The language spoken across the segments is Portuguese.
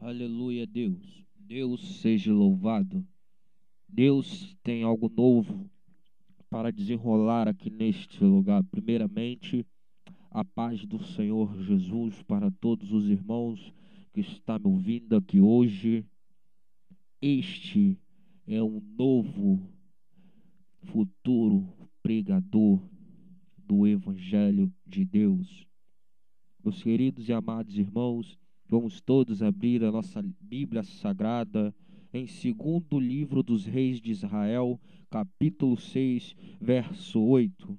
Aleluia, Deus. Deus seja louvado. Deus tem algo novo para desenrolar aqui neste lugar. Primeiramente, a paz do Senhor Jesus para todos os irmãos que estão me ouvindo aqui hoje. Este é um novo futuro pregador do Evangelho de Deus. Meus queridos e amados irmãos, vamos todos abrir a nossa Bíblia Sagrada em segundo livro dos Reis de Israel, capítulo 6, verso 8.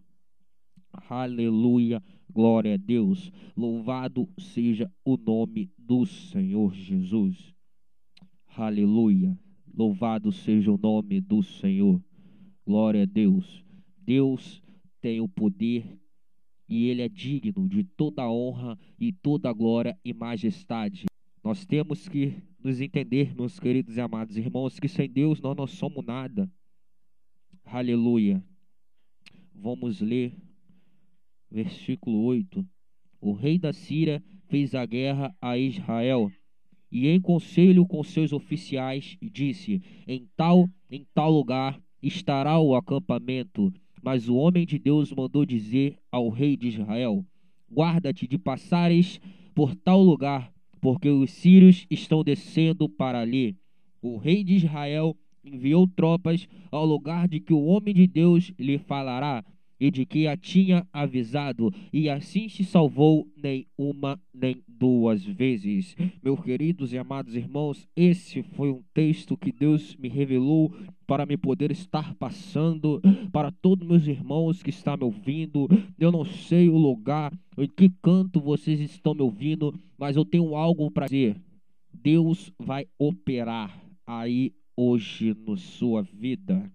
Aleluia, glória a Deus. Louvado seja o nome do Senhor Jesus. Aleluia, louvado seja o nome do Senhor. Glória a Deus. Deus tem o poder e Ele é digno de toda honra e toda glória e majestade. Nós temos que nos entender, meus queridos e amados irmãos, que sem Deus nós não somos nada. Aleluia. Vamos ler versículo 8. O rei da Síria fez a guerra a Israel e em conselho com seus oficiais disse: em tal lugar estará o acampamento. Mas o homem de Deus mandou dizer ao rei de Israel: guarda-te de passares por tal lugar, porque os sírios estão descendo para ali. O rei de Israel enviou tropas ao lugar de que o homem de Deus lhe falará e de que a tinha avisado, e assim se salvou nem uma nem duas vezes. Meus queridos e amados irmãos, esse foi um texto que Deus me revelou para me poder estar passando para todos meus irmãos que estão me ouvindo. Eu não sei o lugar, em que canto vocês estão me ouvindo, mas eu tenho algo para dizer. Deus vai operar aí hoje na sua vida.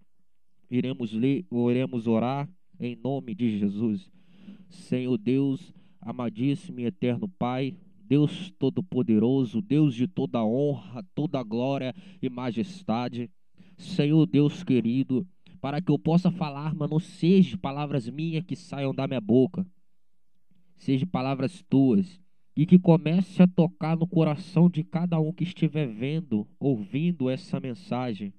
Iremos ler, iremos orar em nome de Jesus. Senhor Deus, amadíssimo e eterno Pai, Deus Todo-Poderoso, Deus de toda honra, toda glória e majestade. Senhor Deus querido, para que eu possa falar, mas não sejam palavras minhas que saiam da minha boca, sejam palavras tuas, e que comece a tocar no coração de cada um que estiver vendo, ouvindo essa mensagem.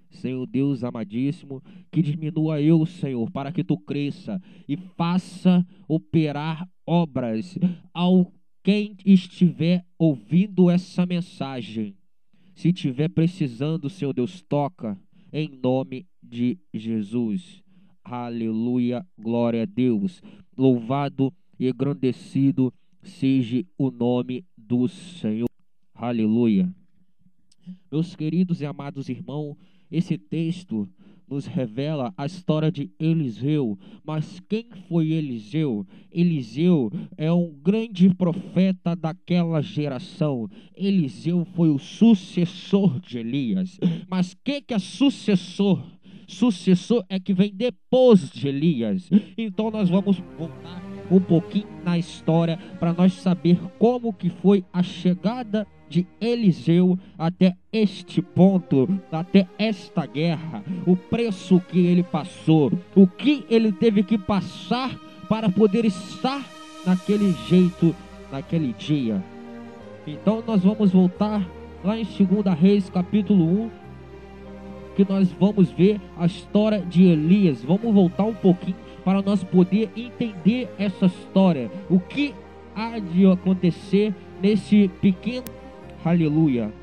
Senhor Deus amadíssimo, que diminua eu, Senhor, para que tu cresça e faça operar obras ao quem estiver ouvindo essa mensagem. Se tiver precisando, Senhor Deus, toca em nome de Jesus. Aleluia, glória a Deus. Louvado e engrandecido seja o nome do Senhor. Aleluia. Meus queridos e amados irmãos, esse texto nos revela a história de Eliseu. Mas quem foi Eliseu? Eliseu é um grande profeta daquela geração. Eliseu foi o sucessor de Elias. Mas que é sucessor? Sucessor é que vem depois de Elias. Então nós vamos voltar um pouquinho na história para nós saber como que foi a chegada de Eliseu até este ponto, até esta guerra, o preço que ele passou, o que ele teve que passar para poder estar naquele jeito, naquele dia. Então nós vamos voltar lá em 2 Reis capítulo 1, que nós vamos ver a história de Elias. Vamos voltar um pouquinho para nós poder entender essa história, o que há de acontecer nesse pequeno. Aleluia.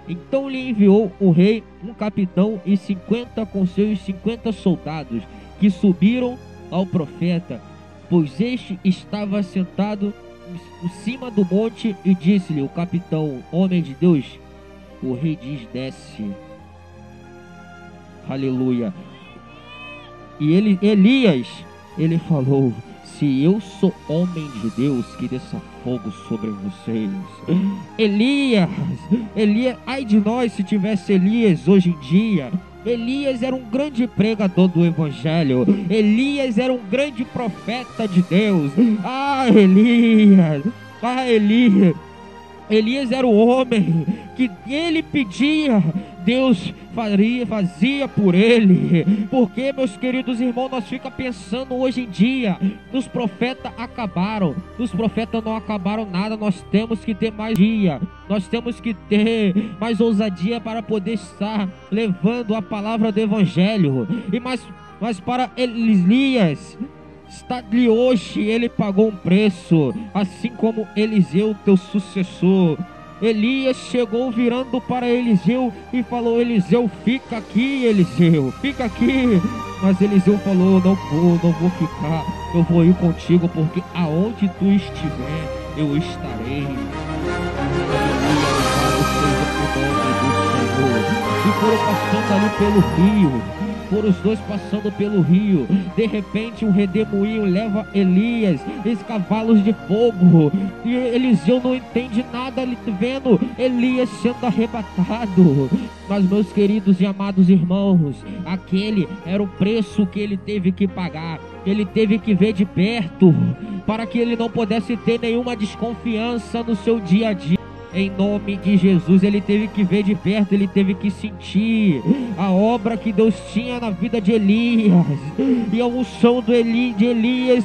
Então lhe enviou o rei um capitão e 50 com seus 50 soldados, que subiram ao profeta, pois este estava sentado em cima do monte, e disse-lhe o capitão: homem de Deus. O rei diz: desce. Aleluia. E Elias, ele falou: se eu sou homem de Deus, que desça fogo sobre vocês. Elias, ai de nós se tivesse Elias hoje em dia. Elias era um grande pregador do evangelho. Elias era um grande profeta de Deus. Elias. Elias era o homem que ele pedia, Deus fazia por ele. Porque, meus queridos irmãos, nós ficamos pensando hoje em dia, os profetas acabaram, os profetas não acabaram nada. Nós temos que ter mais dia, nós temos que ter mais ousadia para poder estar levando a palavra do evangelho. Mas para Elias está ali hoje, ele pagou um preço, assim como Eliseu, teu sucessor. Elias chegou virando para Eliseu e falou: Eliseu, fica aqui, Eliseu, fica aqui. Mas Eliseu falou: não vou ficar, eu vou ir contigo, porque aonde tu estiver, eu estarei. E foram passando ali pelo rio, foram os dois passando pelo rio. De repente um redemoinho leva Elias, esses cavalos de fogo, e Eliseu não entende nada, ali vendo Elias sendo arrebatado. Mas, meus queridos e amados irmãos, aquele era o preço que ele teve que pagar. Ele teve que ver de perto, para que ele não pudesse ter nenhuma desconfiança no seu dia a dia. Em nome de Jesus, ele teve que ver de perto, ele teve que sentir a obra que Deus tinha na vida de Elias. E a unção de Elias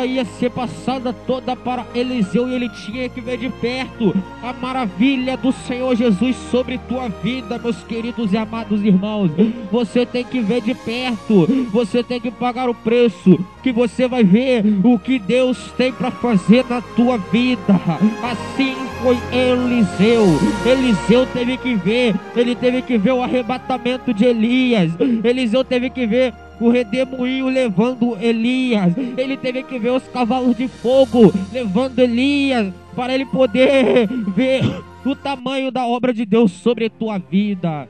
ia ser passada toda para Eliseu, e ele tinha que ver de perto a maravilha do Senhor Jesus sobre tua vida, meus queridos e amados irmãos. Você tem que ver de perto, você tem que pagar o preço, que você vai ver o que Deus tem para fazer na tua vida. Assim foi Eliseu. Eliseu teve que ver, ele teve que ver o arrebatamento de Elias. Eliseu teve que ver o redemoinho levando Elias. Ele teve que ver os cavalos de fogo levando Elias, para ele poder ver o tamanho da obra de Deus sobre a tua vida.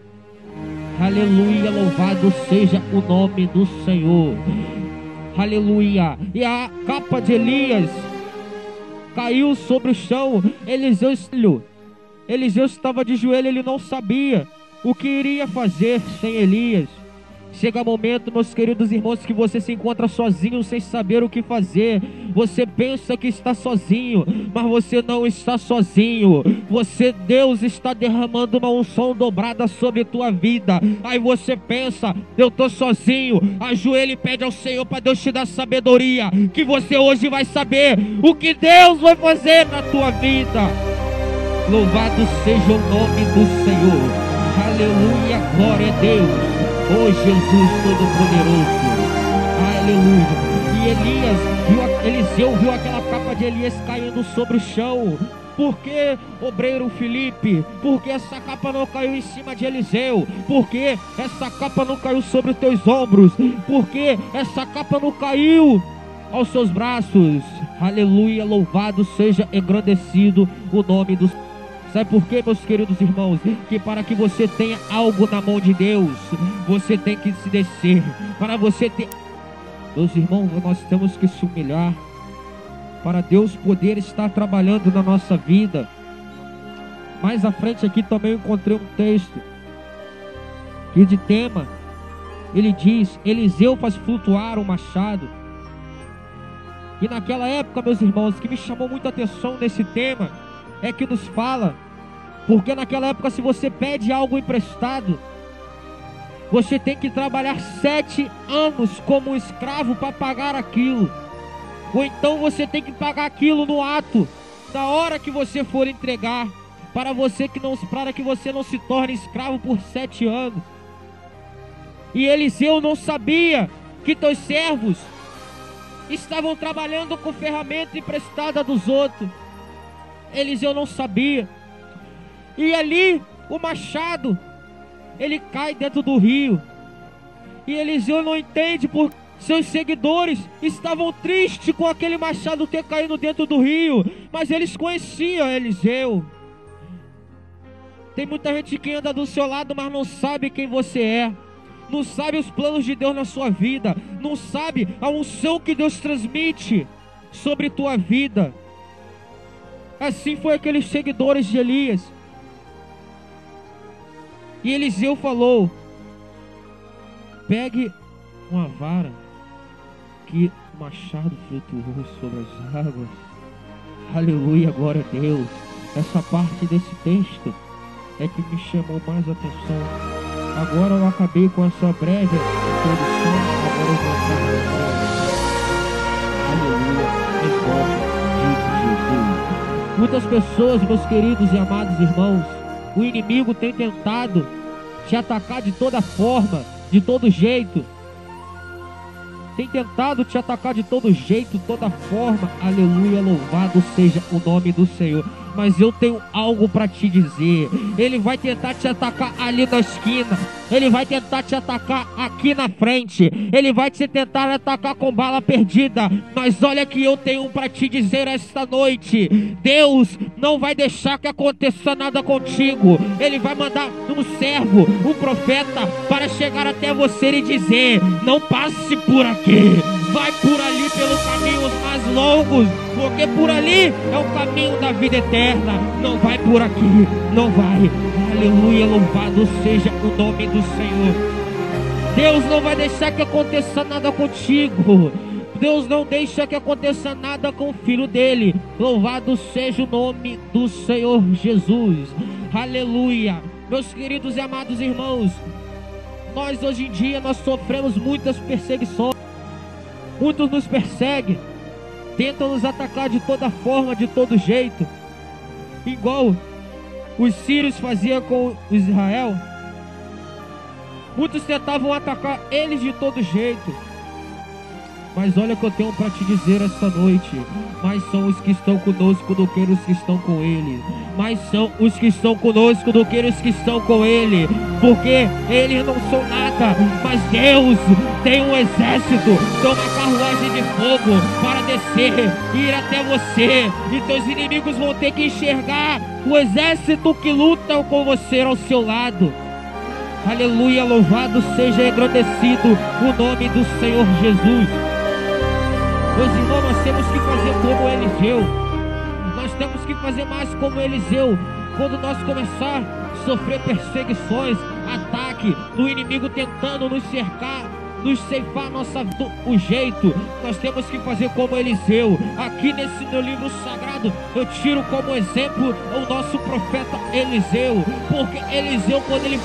Aleluia, louvado seja o nome do Senhor. Aleluia. E a capa de Elias caiu sobre o chão. Eliseu estava de joelho, ele não sabia o que iria fazer sem Elias. Chega momento, meus queridos irmãos, que você se encontra sozinho, sem saber o que fazer. Você pensa que está sozinho, mas você não está sozinho. Deus está derramando uma unção dobrada sobre tua vida. Aí você pensa: eu estou sozinho. Ajoelha e pede ao Senhor para Deus te dar sabedoria, que você hoje vai saber o que Deus vai fazer na tua vida. Louvado seja o nome do Senhor. Aleluia, glória a Deus. Oh Jesus Todo-Poderoso, aleluia. E Eliseu viu aquela capa de Elias caindo sobre o chão. Por que, obreiro Felipe? Por que essa capa não caiu em cima de Eliseu? Por que essa capa não caiu sobre os teus ombros? Por que essa capa não caiu aos seus braços? Aleluia, louvado seja, engrandecido o nome do Senhor. Sabe por quê, meus queridos irmãos? Que para que você tenha algo na mão de Deus, você tem que se descer. Para você ter... Meus irmãos, nós temos que se humilhar para Deus poder estar trabalhando na nossa vida. Mais à frente aqui também eu encontrei um texto que de tema, ele diz: Eliseu faz flutuar o machado. E naquela época, meus irmãos, que me chamou muita atenção nesse tema é que nos fala, porque naquela época, se você pede algo emprestado, você tem que trabalhar 7 anos como escravo para pagar aquilo. Ou então você tem que pagar aquilo no ato, na hora que você for entregar, para que você não se torne escravo por 7 anos. E Eliseu não sabia que teus servos estavam trabalhando com ferramenta emprestada dos outros. Eliseu não sabia. E ali o machado, ele cai dentro do rio. E Eliseu não entende, porque seus seguidores estavam tristes com aquele machado ter caído dentro do rio, mas eles conheciam Eliseu. Tem muita gente que anda do seu lado, mas não sabe quem você é, não sabe os planos de Deus na sua vida, não sabe a unção que Deus transmite sobre tua vida. Assim foi aqueles seguidores de Elias. E Eliseu falou: pegue uma vara, que o machado flutuou sobre as águas. Aleluia, glória a Deus. essa parte desse texto é que me chamou mais atenção. Agora eu acabei com essa breve introdução, agora eu vou entrar na aleluia, em nome de Jesus. Muitas pessoas, meus queridos e amados irmãos, o inimigo tem tentado te atacar de toda forma, de todo jeito. Tem tentado te atacar de todo jeito, toda forma. Aleluia, louvado seja o nome do Senhor. Mas eu tenho algo para te dizer. Ele vai tentar te atacar ali na esquina. Ele vai tentar te atacar aqui na frente. Ele vai te tentar atacar com bala perdida. Mas olha que eu tenho para te dizer esta noite. Deus não vai deixar que aconteça nada contigo. Ele vai mandar um servo, um profeta, para chegar até você e dizer: não passe por aqui. Vai por ali pelos caminhos mais longos, porque por ali é o caminho da vida eterna. Não vai por aqui, não vai. Aleluia, louvado seja o nome do Senhor. Deus não vai deixar que aconteça nada contigo. Deus não deixa que aconteça nada com o filho dele. Louvado seja o nome do Senhor Jesus. Aleluia. Meus queridos e amados irmãos, nós hoje em dia nós sofremos muitas perseguições. Muitos nos perseguem, tentam nos atacar de toda forma, de todo jeito, igual os sírios faziam com Israel. Muitos tentavam atacar eles de todo jeito. Mas olha o que eu tenho para te dizer esta noite: mais são os que estão conosco do que os que estão com ele. Mais são os que estão conosco do que os que estão com ele. Porque eles não são nada, mas Deus tem um exército, tem uma carruagem de fogo para descer, ir até você. E teus inimigos vão ter que enxergar o exército que luta com você ao seu lado. Aleluia, louvado seja engrandecido o nome do Senhor Jesus. Meus irmãos, nós temos que fazer como Eliseu. Nós temos que fazer mais como Eliseu. Quando nós começar a sofrer perseguições, ataque do inimigo tentando nos cercar, nos ceifar o jeito, nós temos que fazer como Eliseu. Aqui nesse meu livro sagrado eu tiro como exemplo o nosso profeta Eliseu. Porque Eliseu, quando ele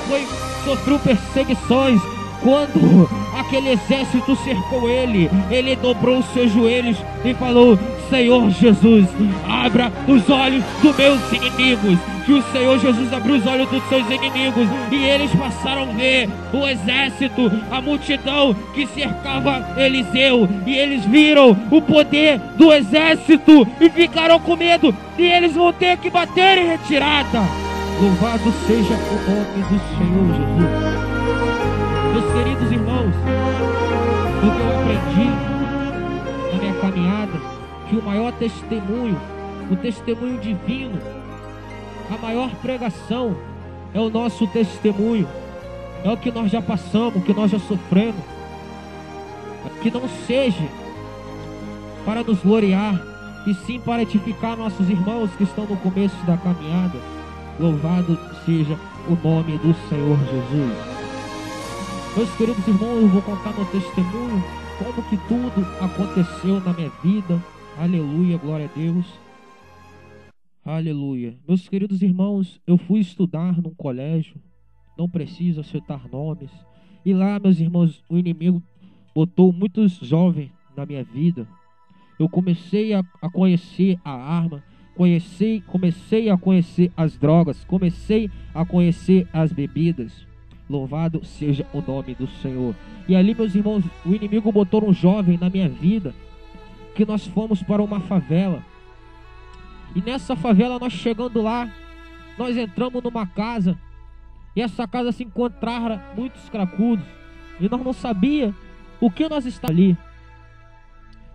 sofreu perseguições, quando aquele exército cercou ele, ele dobrou os seus joelhos e falou: Senhor Jesus, abra os olhos dos meus inimigos. Que o Senhor Jesus abriu os olhos dos seus inimigos e eles passaram a ver o exército, a multidão que cercava Eliseu, e eles viram o poder do exército e ficaram com medo, e eles vão ter que bater em retirada. Louvado seja o nome do Senhor Jesus. Meus queridos irmãos, o que eu aprendi na minha caminhada, que o maior testemunho, o testemunho divino, a maior pregação é o nosso testemunho, é o que nós já passamos, o que nós já sofremos. Que não seja para nos gloriar, e sim para edificar nossos irmãos que estão no começo da caminhada. Louvado seja o nome do Senhor Jesus. Meus queridos irmãos, eu vou contar meu testemunho, como que tudo aconteceu na minha vida. Aleluia, glória a Deus. Aleluia. Meus queridos irmãos, eu fui estudar num colégio, não preciso citar nomes, e lá, meus irmãos, o inimigo botou muitos jovens na minha vida. Eu comecei a conhecer a arma, comecei a conhecer as drogas, comecei a conhecer as bebidas. Louvado seja o nome do Senhor. E ali, meus irmãos, o inimigo botou um jovem na minha vida, que nós fomos para uma favela. E nessa favela, nós chegando lá, nós entramos numa casa, e essa casa se encontrava muitos cracudos, e nós não sabia o que nós estávamos ali.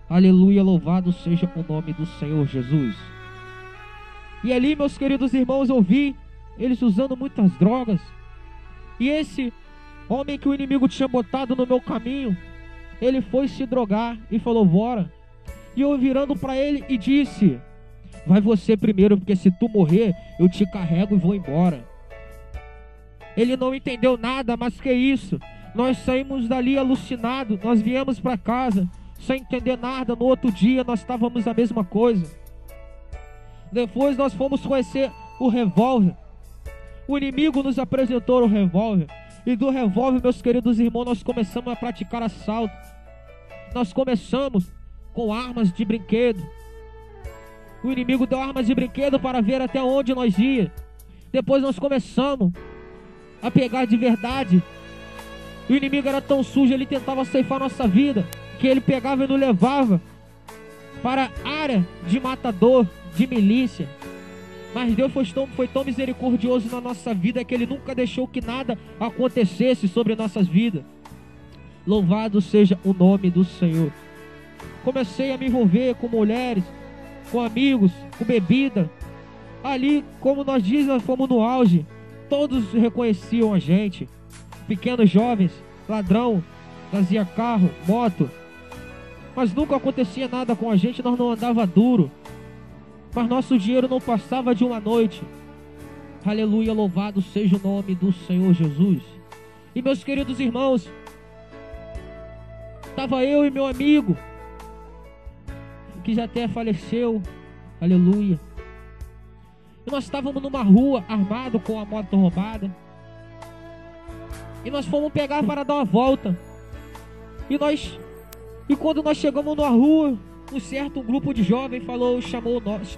Aleluia, louvado seja o nome do Senhor Jesus. E ali, meus queridos irmãos, eu vi eles usando muitas drogas. E esse homem que o inimigo tinha botado no meu caminho, ele foi se drogar e falou: bora. E eu virando para ele e disse: vai você primeiro, porque se tu morrer, eu te carrego e vou embora. Ele não entendeu nada, mas que isso? Nós saímos dali alucinados, nós viemos para casa sem entender nada. No outro dia nós estávamos a mesma coisa. Depois nós fomos conhecer o revólver. O inimigo nos apresentou o revólver. E do revólver, meus queridos irmãos, nós começamos a praticar assalto. Nós começamos com armas de brinquedo. O inimigo deu armas de brinquedo para ver até onde nós ia. Depois nós começamos a pegar de verdade. O inimigo era tão sujo, ele tentava ceifar nossa vida, que ele pegava e nos levava para a área de matador, de milícia. Mas Deus foi tão misericordioso na nossa vida, que Ele nunca deixou que nada acontecesse sobre nossas vidas. Louvado seja o nome do Senhor. Comecei a me envolver com mulheres, com amigos, com bebida. Ali, como nós dizemos, fomos no auge. Todos reconheciam a gente. Pequenos jovens, ladrão, trazia carro, moto. Mas nunca acontecia nada com a gente, nós não andava duro. Mas nosso dinheiro não passava de uma noite. Aleluia, louvado seja o nome do Senhor Jesus. E meus queridos irmãos, estava eu e meu amigo, que já até faleceu, aleluia. E nós estávamos numa rua, armado com a moto roubada. E nós fomos pegar para dar uma volta. E quando nós chegamos na rua, um certo grupo de jovens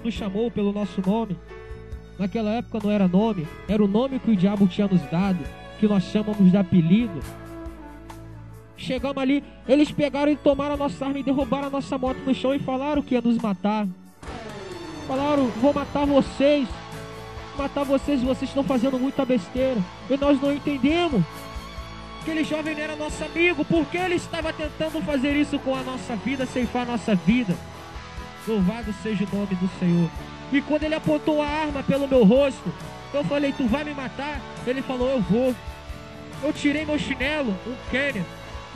nos chamou pelo nosso nome. Naquela época não era nome, era o nome que o diabo tinha nos dado, que nós chamamos de apelido. Chegamos ali, eles pegaram e tomaram a nossa arma e derrubaram a nossa moto no chão e falaram que ia nos matar. Falaram, vou matar vocês, vocês estão fazendo muita besteira. E nós não entendemos. Aquele jovem não era nosso amigo, porque ele estava tentando fazer isso com a nossa vida, ceifar a nossa vida. Louvado seja o nome do Senhor. E quando ele apontou a arma pelo meu rosto, eu falei, tu vai me matar? Ele falou, eu vou. Eu tirei meu chinelo, um Kenner,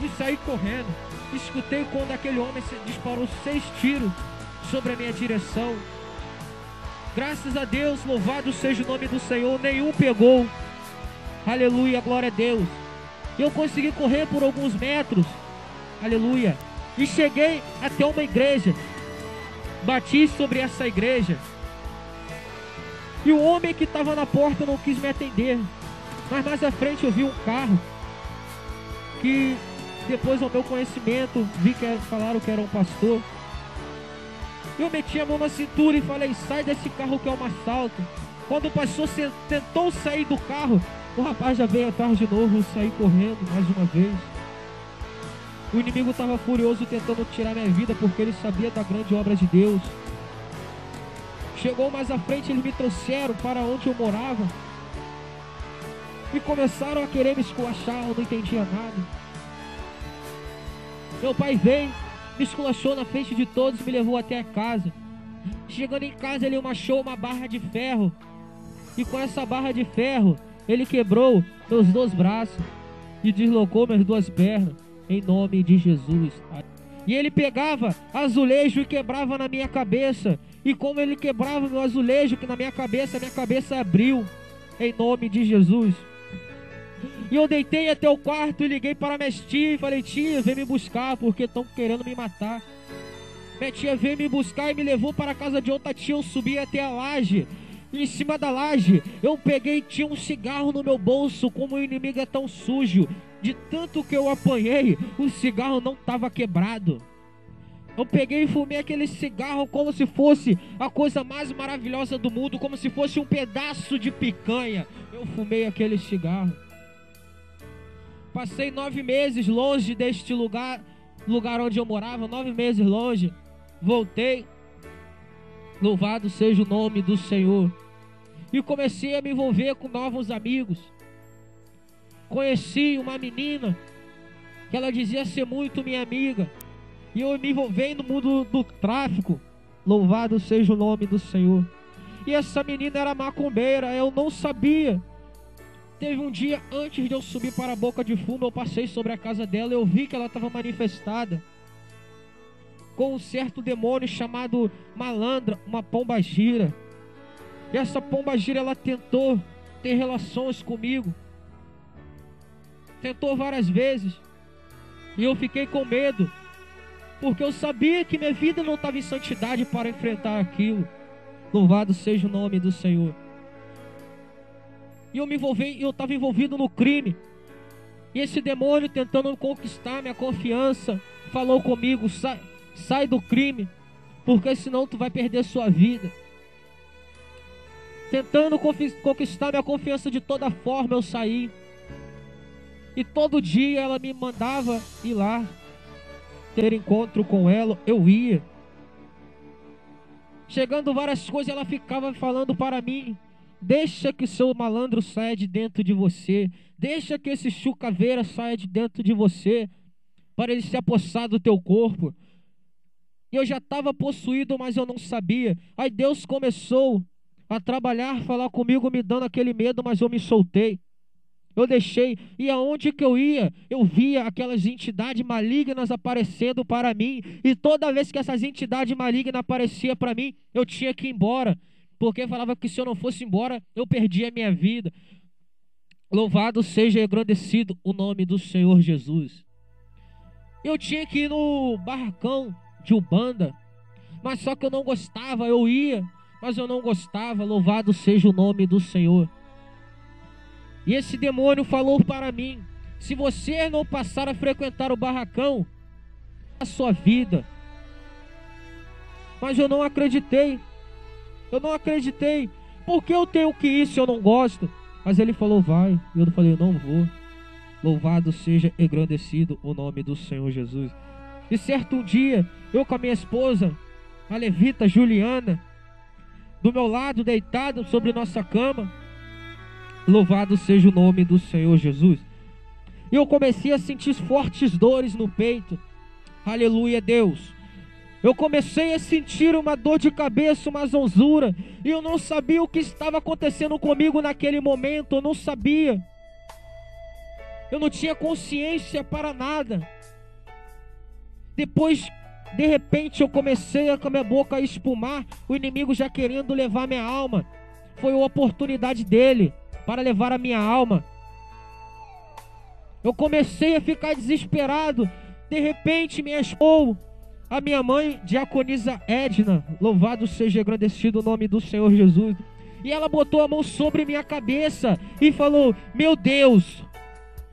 e saí correndo. Escutei quando aquele homem disparou 6 tiros sobre a minha direção. Graças a Deus, louvado seja o nome do Senhor, nenhum pegou. Aleluia, glória a Deus. Eu consegui correr por alguns metros, aleluia, e cheguei até uma igreja. Bati sobre essa igreja. E o homem que estava na porta não quis me atender. Mas mais à frente eu vi um carro, que depois ao meu conhecimento, falaram que era um pastor. Eu meti a mão na cintura e falei, sai desse carro que é um assalto. Quando o pastor tentou sair do carro, o rapaz já veio atrás de novo, saí correndo mais uma vez. O inimigo estava furioso tentando tirar minha vida, porque ele sabia da grande obra de Deus. Chegou mais à frente, eles me trouxeram para onde eu morava e começaram a querer me esculachar, eu não entendia nada. Meu pai veio, me esculachou na frente de todos, me levou até a casa. Chegando em casa, ele achou uma barra de ferro, e com essa barra de ferro ele quebrou meus 2 braços e deslocou minhas 2 pernas, em nome de Jesus. E ele pegava azulejo e quebrava na minha cabeça. E como ele quebrava meu azulejo que na minha cabeça abriu, em nome de Jesus. E eu deitei até o quarto e liguei para minha tia e falei, tia, vem me buscar, porque estão querendo me matar. Minha tia veio me buscar e me levou para a casa de outra tia. Eu subi até a laje. Em cima da laje, eu peguei e tinha um cigarro no meu bolso. Como o inimigo é tão sujo, de tanto que eu apanhei, o cigarro não estava quebrado. Eu peguei e fumei aquele cigarro como se fosse a coisa mais maravilhosa do mundo, como se fosse um pedaço de picanha. Eu fumei aquele cigarro. Passei 9 meses longe deste lugar onde eu morava, 9 meses longe. Voltei. Louvado seja o nome do Senhor. E comecei a me envolver com novos amigos. Conheci uma menina que ela dizia ser muito minha amiga. E eu me envolvi no mundo do tráfico. Louvado seja o nome do Senhor. E essa menina era macumbeira, eu não sabia. Teve um dia, antes de eu subir para a boca de fumo, eu passei sobre a casa dela e eu vi que ela estava manifestada com um certo demônio chamado malandra, uma pombagira. E essa pombagira, ela tentou ter relações comigo. Tentou várias vezes. E eu fiquei com medo, porque eu sabia que minha vida não estava em santidade para enfrentar aquilo. Louvado seja o nome do Senhor. E eu estava envolvido no crime. E esse demônio tentando conquistar minha confiança, falou comigo: sai do crime, porque senão tu vai perder sua vida. Tentando conquistar minha confiança de toda forma, eu saí. E todo dia ela me mandava ir lá ter encontro com ela, eu ia. Chegando várias coisas, ela ficava falando para mim: deixa que o seu malandro saia de dentro de você, deixa que esse chucaveira saia de dentro de você, para ele se apossar do teu corpo. E eu já estava possuído, mas eu não sabia. Aí Deus começou a trabalhar, falar comigo, me dando aquele medo, mas eu me soltei. Eu deixei, e aonde que eu ia, eu via aquelas entidades malignas aparecendo para mim, e toda vez que essas entidades malignas apareciam para mim, eu tinha que ir embora, porque falava que se eu não fosse embora, eu perdia a minha vida. Louvado seja e engrandecido o nome do Senhor Jesus. Eu tinha que ir no barracão de Umbanda, mas só que eu não gostava. Eu ia, mas eu não gostava. Louvado seja o nome do Senhor. E esse demônio falou para mim: se você não passar a frequentar o barracão, a sua vida. Mas eu não acreditei. Eu não acreditei. Por que eu tenho que ir se eu não gosto? Mas ele falou: vai. E eu falei: não vou. Louvado seja engrandecido o nome do Senhor Jesus. E certo dia, eu com a minha esposa, a levita Juliana, do meu lado, deitado sobre nossa cama. Louvado seja o nome do Senhor Jesus. E eu comecei a sentir fortes dores no peito. Aleluia, Deus. Eu comecei a sentir uma dor de cabeça, uma zonzura. E eu não sabia o que estava acontecendo comigo naquele momento. Eu não sabia. Eu não tinha consciência para nada. Depois, de repente, eu comecei com a minha boca a espumar. O inimigo já querendo levar minha alma. Foi a oportunidade dele para levar a minha alma. Eu comecei a ficar desesperado. De repente me achou a minha mãe, diaconisa Edna. Louvado seja engrandecido o nome do Senhor Jesus. E ela botou a mão sobre minha cabeça e falou: meu Deus,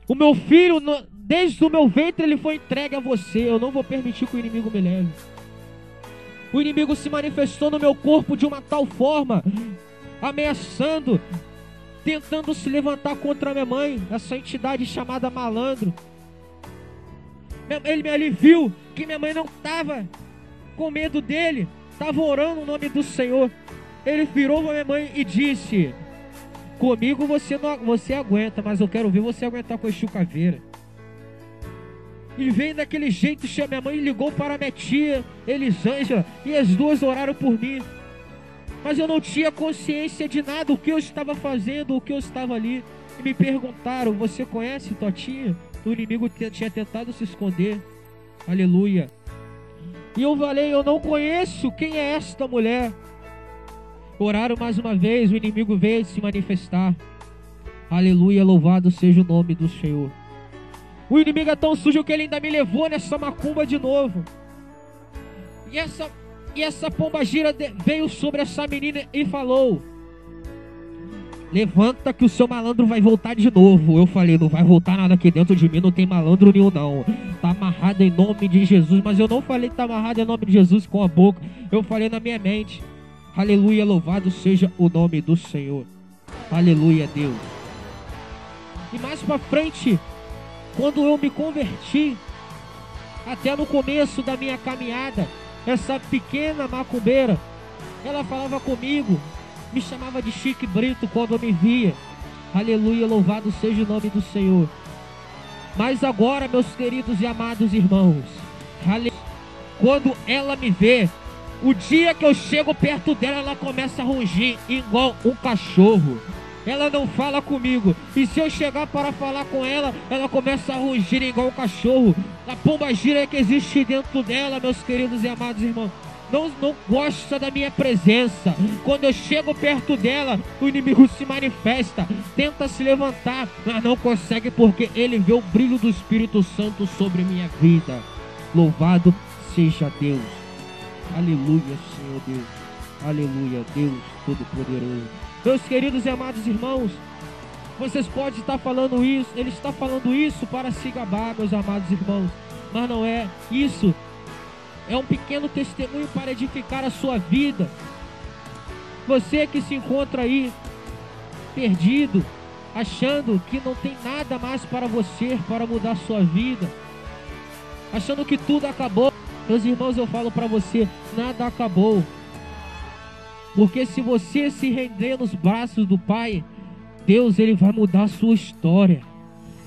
o meu filho, desde o meu ventre ele foi entregue a você. Eu não vou permitir que o inimigo me leve. O inimigo se manifestou no meu corpo de uma tal forma, ameaçando, tentando se levantar contra minha mãe, essa entidade chamada malandro. Ele viu que minha mãe não estava com medo dele, estava orando no nome do Senhor. Ele virou para minha mãe e disse: comigo você aguenta, mas eu quero ver você aguentar com a chucaveira. E veio daquele jeito. Minha mãe ligou para minha tia Elisângela e as duas oraram por mim. Mas eu não tinha consciência de nada, o que eu estava fazendo, o que eu estava ali. E me perguntaram: você conhece Totinha? O inimigo tinha tentado se esconder. Aleluia. E eu falei: eu não conheço, quem é esta mulher? Oraram mais uma vez, o inimigo veio se manifestar. Aleluia, louvado seja o nome do Senhor. O inimigo é tão sujo que ele ainda me levou nessa macumba de novo. E essa pombagira veio sobre essa menina e falou: levanta que o seu malandro vai voltar de novo. Eu falei: não vai voltar nada aqui dentro de mim, não tem malandro nenhum não. Tá amarrado em nome de Jesus. Mas eu não falei que tá amarrado em nome de Jesus com a boca. Eu falei na minha mente. Aleluia, louvado seja o nome do Senhor. Aleluia, Deus. E mais pra frente, quando eu me converti, até no começo da minha caminhada, essa pequena macumbeira, ela falava comigo, me chamava de Chique Brito quando me via. Aleluia, louvado seja o nome do Senhor. Mas agora, meus queridos e amados irmãos, quando ela me vê, o dia que eu chego perto dela, ela começa a rugir igual um cachorro. Ela não fala comigo. E se eu chegar para falar com ela, ela começa a rugir igual um cachorro. A pombagira que existe dentro dela, meus queridos e amados irmãos, não gosta da minha presença. Quando eu chego perto dela, o inimigo se manifesta, tenta se levantar, mas não consegue, porque ele vê o brilho do Espírito Santo sobre minha vida. Louvado seja Deus. Aleluia, Senhor Deus. Aleluia, Deus Todo-Poderoso. Meus queridos e amados irmãos, vocês podem estar falando isso, ele está falando isso para se gabar, meus amados irmãos, mas não é isso. É um pequeno testemunho para edificar a sua vida. Você que se encontra aí perdido, achando que não tem nada mais para você, para mudar a sua vida, achando que tudo acabou. Meus irmãos, eu falo para você, nada acabou. Porque se você se render nos braços do Pai, Deus, Ele vai mudar a sua história.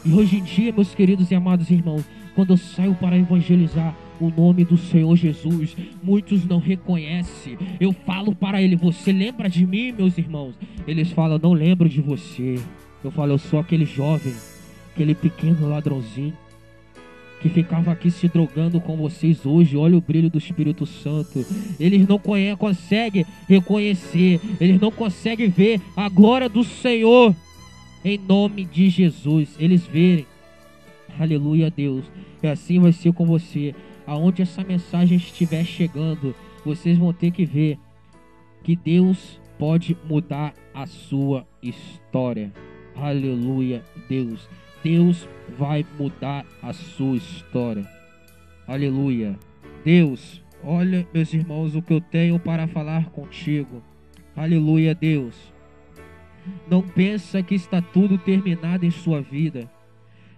E hoje em dia, meus queridos e amados irmãos, quando eu saio para evangelizar o nome do Senhor Jesus, muitos não reconhecem. Eu falo para ele: você lembra de mim, meus irmãos? Eles falam: não lembro de você. Eu falo: eu sou aquele jovem, aquele pequeno ladrãozinho que ficava aqui se drogando com vocês hoje. Olha o brilho do Espírito Santo. Eles não conseguem reconhecer, eles não conseguem ver a glória do Senhor. Em nome de Jesus, eles verem. Aleluia, Deus. E assim vai ser com você. Aonde essa mensagem estiver chegando, vocês vão ter que ver que Deus pode mudar a sua história. Aleluia, Deus. Deus vai mudar a sua história. Aleluia. Deus, olha, meus irmãos, o que eu tenho para falar contigo. Aleluia, Deus. Não pensa que está tudo terminado em sua vida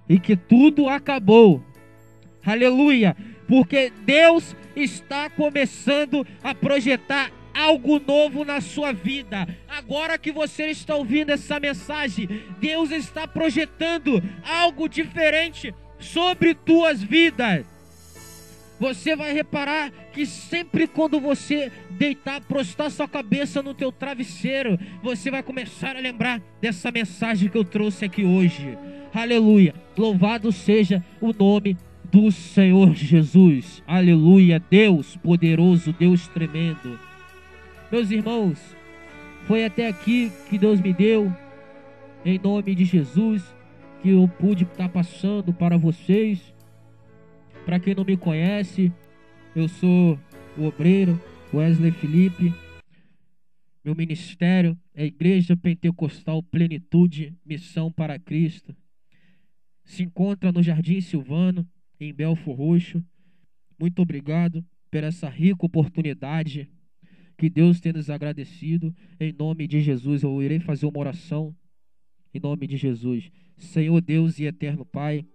e que tudo acabou. Aleluia. Porque Deus está começando a projetar algo novo na sua vida. Agora que você está ouvindo essa mensagem, Deus está projetando algo diferente sobre tuas vidas. Você vai reparar que sempre quando você deitar, prostrar sua cabeça no teu travesseiro, você vai começar a lembrar dessa mensagem que eu trouxe aqui hoje. Aleluia. Louvado seja o nome do Senhor Jesus. Aleluia. Deus poderoso, Deus tremendo. Meus irmãos, foi até aqui que Deus me deu, em nome de Jesus, que eu pude estar passando para vocês. Para quem não me conhece, eu sou o obreiro Wesley Felipe. Meu ministério é a Igreja Pentecostal Plenitude Missão para Cristo. Se encontra no Jardim Silvano, em Belfor Roxo. Muito obrigado por essa rica oportunidade que Deus tem nos agradecido. Em nome de Jesus, eu irei fazer uma oração. Em nome de Jesus. Senhor Deus e eterno Pai,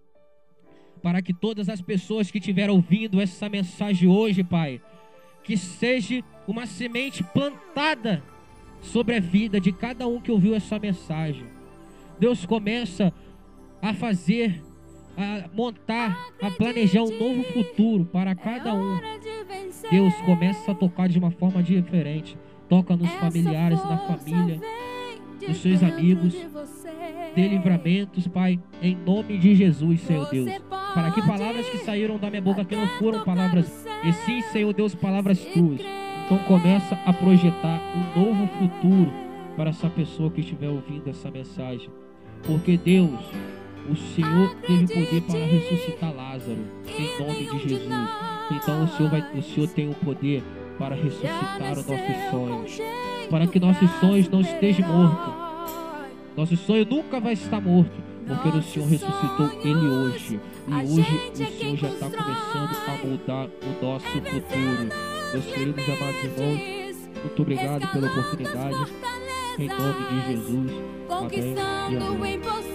para que todas as pessoas que estiveram ouvindo essa mensagem hoje, Pai, que seja uma semente plantada sobre a vida de cada um que ouviu essa mensagem. Deus, começa a fazer, a montar, a planejar um novo futuro para cada um. Deus, começa a tocar de uma forma diferente. Toca nos familiares, na família, nos seus amigos. Dê livramentos, Pai, em nome de Jesus, Senhor Deus. Para que palavras que saíram da minha boca que não foram palavras, e sim, Senhor Deus, palavras tuas. Então começa a projetar um novo futuro para essa pessoa que estiver ouvindo essa mensagem. Porque Deus, o Senhor teve poder para ressuscitar Lázaro, em nome de Jesus. Então o Senhor tem o poder para ressuscitar os nossos sonhos, para que nossos sonhos não estejam mortos. Nosso sonho nunca vai estar morto, porque o Senhor ressuscitou ele hoje. E hoje o Senhor já está começando a mudar o nosso futuro. Meus queridos e amados irmãos, muito obrigado pela oportunidade. Em nome de Jesus. Amém e amém.